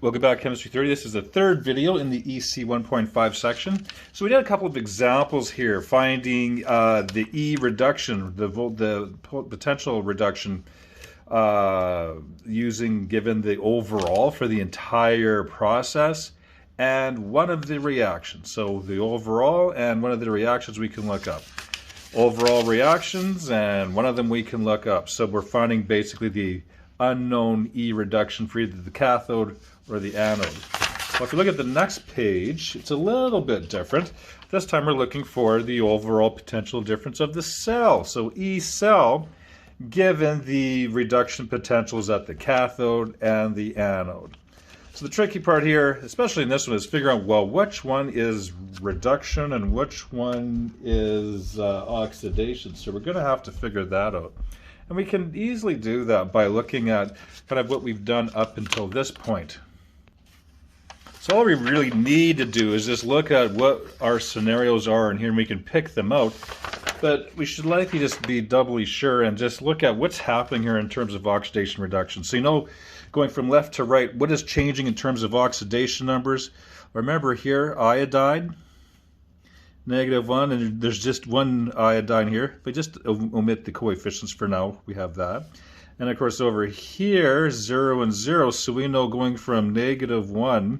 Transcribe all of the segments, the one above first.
Welcome back, Chemistry 30. This is the third video in the EC 1.5 section. So we did a couple of examples here, finding the E reduction, the potential reduction given the overall for the entire process and one of the reactions. So the overall and one of the reactions we can look up. Overall reactions and one of them we can look up. So we're finding basically the unknown E reduction for either the cathode or the anode. Well, if you look at the next page, it's a little bit different. This time we're looking for the overall potential difference of the cell. So E cell, given the reduction potentials at the cathode and the anode. So the tricky part here, especially in this one, is figuring out, well, which one is reduction and which one is oxidation. So we're going to have to figure that out. And we can easily do that by looking at kind of what we've done up until this point. So all we really need to do is just look at what our scenarios are, and here we can pick them out. But we should likely just be doubly sure and just look at what's happening here in terms of oxidation reduction. So you know, going from left to right, what is changing in terms of oxidation numbers? Remember here, iodide, -1, and there's just one iodine here, but just omit the coefficients for now. We have that. And of course over here, 0 and 0, so we know going from -1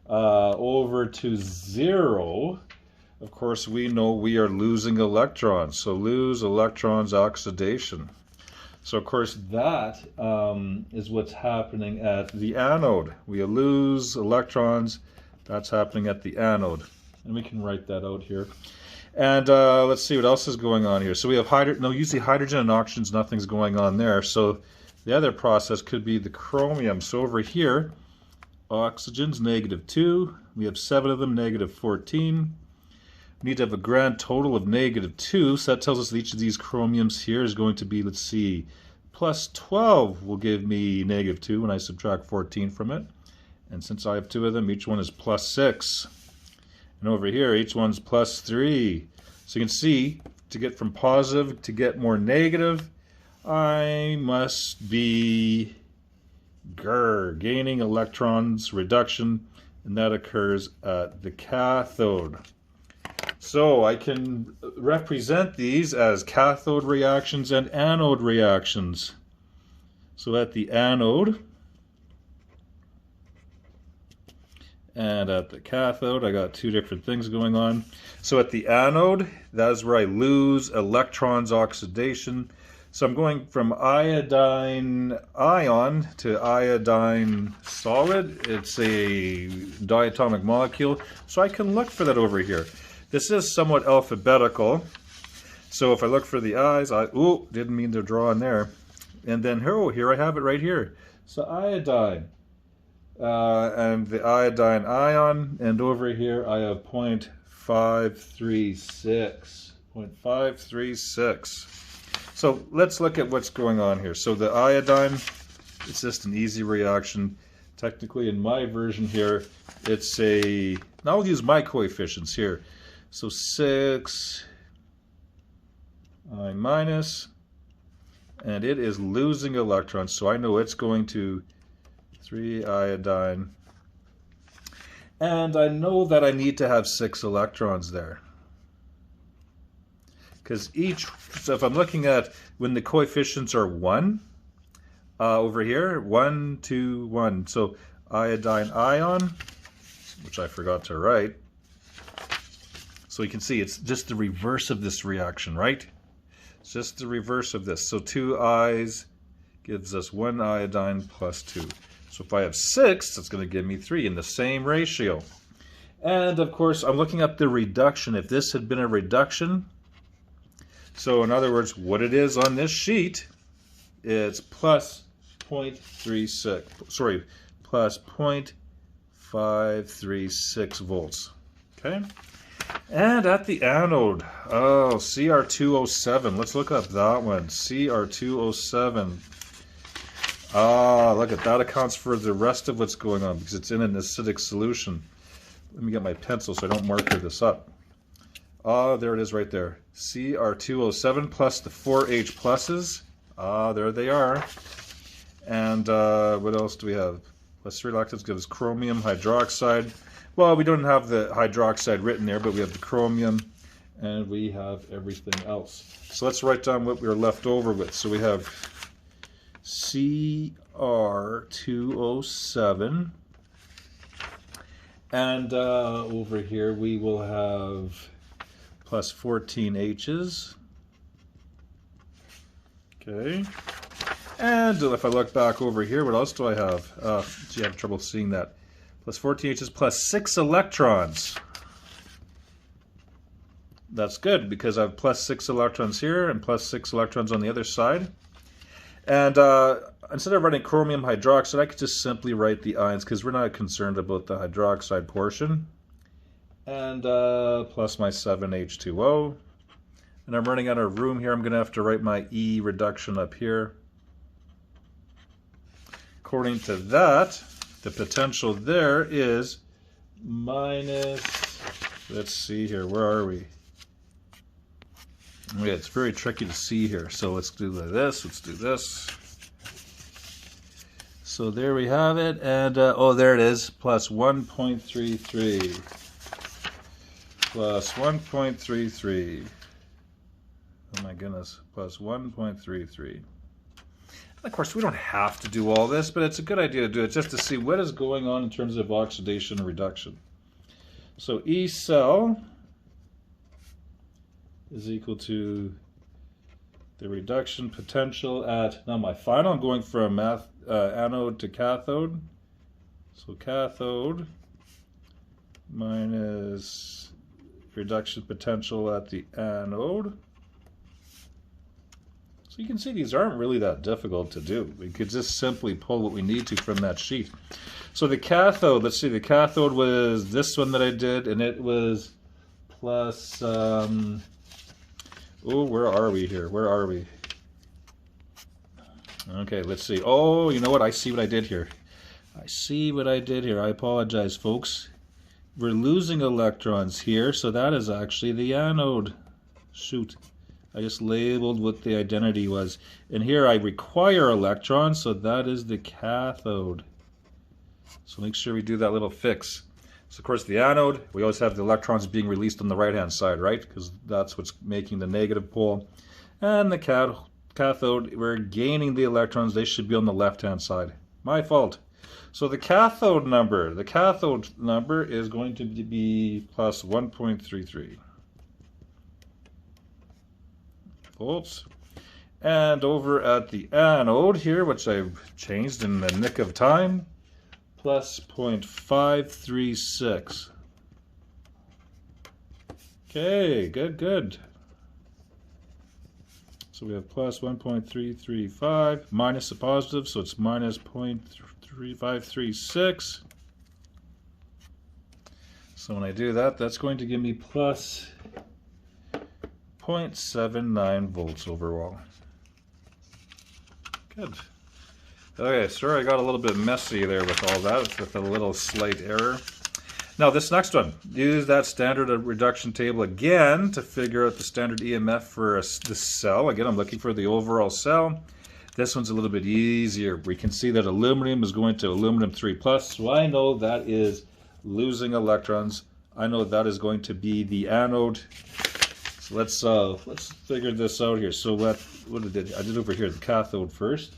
over to 0, of course we know we are losing electrons. So lose electrons, oxidation. So of course that is what's happening at the anode. We lose electrons, that's happening at the anode. And we can write that out here. And let's see what else is going on here. So we have usually hydrogen and oxygens, nothing's going on there. So the other process could be the chromium. So over here, oxygens, -2. We have 7 of them, -14. We need to have a grand total of -2. So that tells us that each of these chromiums here is going to be, let's see, +12 will give me -2 when I subtract 14 from it. And since I have 2 of them, each one is +6. And over here, each one's +3. So you can see, to get from positive to get more negative, I must be gaining electrons reduction, and that occurs at the cathode. So I can represent these as cathode reactions and anode reactions. So at the anode and at the cathode, I got two different things going on. So at the anode, that's where I lose electrons, oxidation. So I'm going from iodine ion to iodine solid. It's a diatomic molecule, so I can look for that over here. This is somewhat alphabetical. So if I look for the I's, didn't mean to draw in there. And then here I have it right here. So iodine. And the iodine ion, and over here I have 0.536. 0.536. So let's look at what's going on here. So the iodine, it's just an easy reaction. Technically in my version here, it's now I'll use my coefficients here. So 6 I minus, and it is losing electrons. So I know it's going to 3 iodine. And I know that I need to have 6 electrons there. Because so if I'm looking at when the coefficients are 1, over here, 1, 2, 1. So iodine ion, which I forgot to write. So you can see it's just the reverse of this reaction, right? It's just the reverse of this. So 2 I's gives us 1 iodine plus 2. So if I have 6, that's going to give me 3 in the same ratio. And of course, I'm looking up the reduction. If this had been a reduction, so in other words, what it is on this sheet, it's plus 0.36, sorry, plus 0.536 volts. Okay? And at the anode, Cr2O7. Let's look up that one. Cr2O7. Look at that, accounts for the rest of what's going on because it's in an acidic solution. Let me get my pencil so I don't marker this up. There it is right there. Cr2O7 plus the 4H pluses. There they are. And what else do we have? Plus 3 electrons gives chromium hydroxide. Well, we don't have the hydroxide written there, but we have the chromium, and we have everything else. So let's write down what we were left over with. So we have Cr2O7, and over here we will have plus 14 H's. Okay. And if I look back over here, what else do I have? Gee, I have trouble seeing that. Plus 14 H's plus 6 electrons. That's good because I have plus 6 electrons here and plus 6 electrons on the other side. And instead of writing chromium hydroxide, I could just simply write the ions because we're not concerned about the hydroxide portion. And plus my 7H2O. And I'm running out of room here. I'm going to have to write my E reduction up here. According to that, the potential there is minus, let's see here, where are we? Yeah, it's very tricky to see here. So let's do this, let's do this. So there we have it, and oh, there it is, plus 1.33. Plus 1.33. Oh my goodness, plus 1.33. Of course, we don't have to do all this, but it's a good idea to do it just to see what is going on in terms of oxidation and reduction. So E cell is equal to the reduction potential at, now my final, I'm going from anode to cathode. So cathode minus reduction potential at the anode. So you can see these aren't really that difficult to do. We could just simply pull what we need to from that sheet. So the cathode, let's see, the cathode was this one that I did, and it was plus, oh, where are we here? Where are we? Okay, let's see. Oh, you know what? I see what I did here. I see what I did here. I apologize, folks. We're losing electrons here, so that is actually the anode. Shoot. I just labeled what the identity was. And here I require electrons, so that is the cathode. So make sure we do that little fix. So of course the anode, we always have the electrons being released on the right hand side, right? Because that's what's making the negative pole. And the cathode, we're gaining the electrons, they should be on the left hand side. My fault. So the cathode number is going to be plus 1.33. volts. And over at the anode here, which I've changed in the nick of time, plus 0.536. Okay, good. So we have plus 1.335 minus the positive, so it's minus 0.3536. So when I do that, that's going to give me plus 0.79 volts overall. Good. Okay, sorry I got a little bit messy there with all that, with a little slight error. Now this next one, use that standard reduction table again to figure out the standard EMF for this cell. Again, I'm looking for the overall cell. This one's a little bit easier. We can see that aluminum is going to aluminum 3+, so I know that is losing electrons. I know that is going to be the anode. So let's figure this out here. So what I did over here, the cathode first.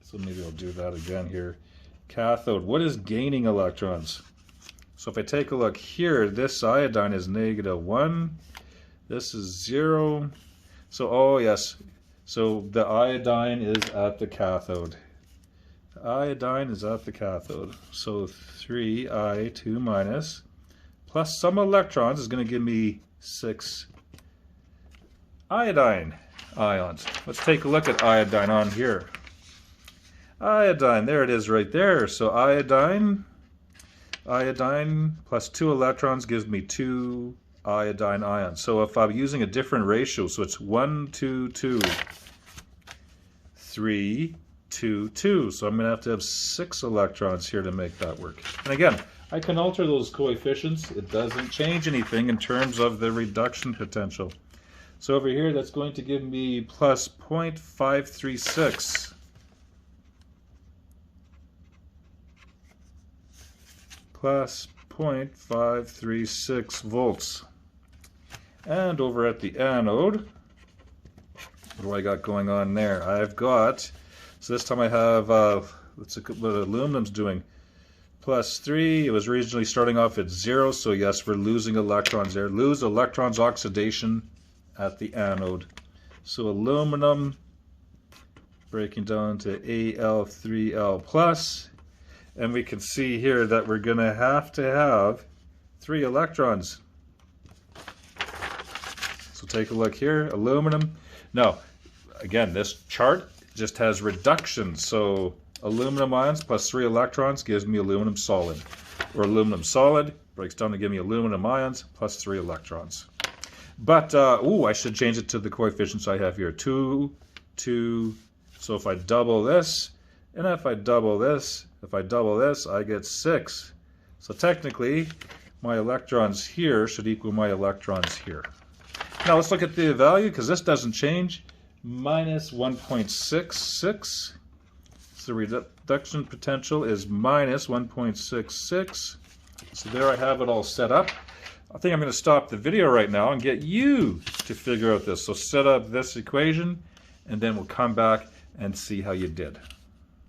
So maybe I'll do that again here. Cathode, what is gaining electrons? So if I take a look here, this iodine is -1. This is 0. So, oh yes. So the iodine is at the cathode. The iodine is at the cathode. So 3I2 minus plus some electrons is going to give me 6 iodine ions. Let's take a look at iodine on here. Iodine, there it is right there. So iodine plus 2 electrons gives me 2 iodine ions. So if I'm using a different ratio, so it's 1, 2, 2, 3, 2, 2. So I'm going to have 6 electrons here to make that work. And again, I can alter those coefficients. It doesn't change anything in terms of the reduction potential. So over here, that's going to give me plus 0.536. plus 0.536 volts. And over at the anode, what do I got going on there? I've got, so this time I have, let's look at what aluminum's doing. Plus 3, it was originally starting off at 0, so yes, we're losing electrons there. Lose electrons oxidation at the anode. So aluminum breaking down to Al3L plus, and we can see here that we're going to have 3 electrons. So take a look here, aluminum. Now, again, this chart just has reductions, so aluminum ions plus 3 electrons gives me aluminum solid. Or aluminum solid breaks down to give me aluminum ions plus 3 electrons. But, I should change it to the coefficients I have here. 2, 2. So if I double this, and if I double this, I get 6. So technically, my electrons here should equal my electrons here. Now let's look at the value, because this doesn't change. Minus 1.66. So the reduction potential is minus 1.66. So there I have it all set up. I think I'm going to stop the video right now and get you to figure out this. So set up this equation, and then we'll come back and see how you did.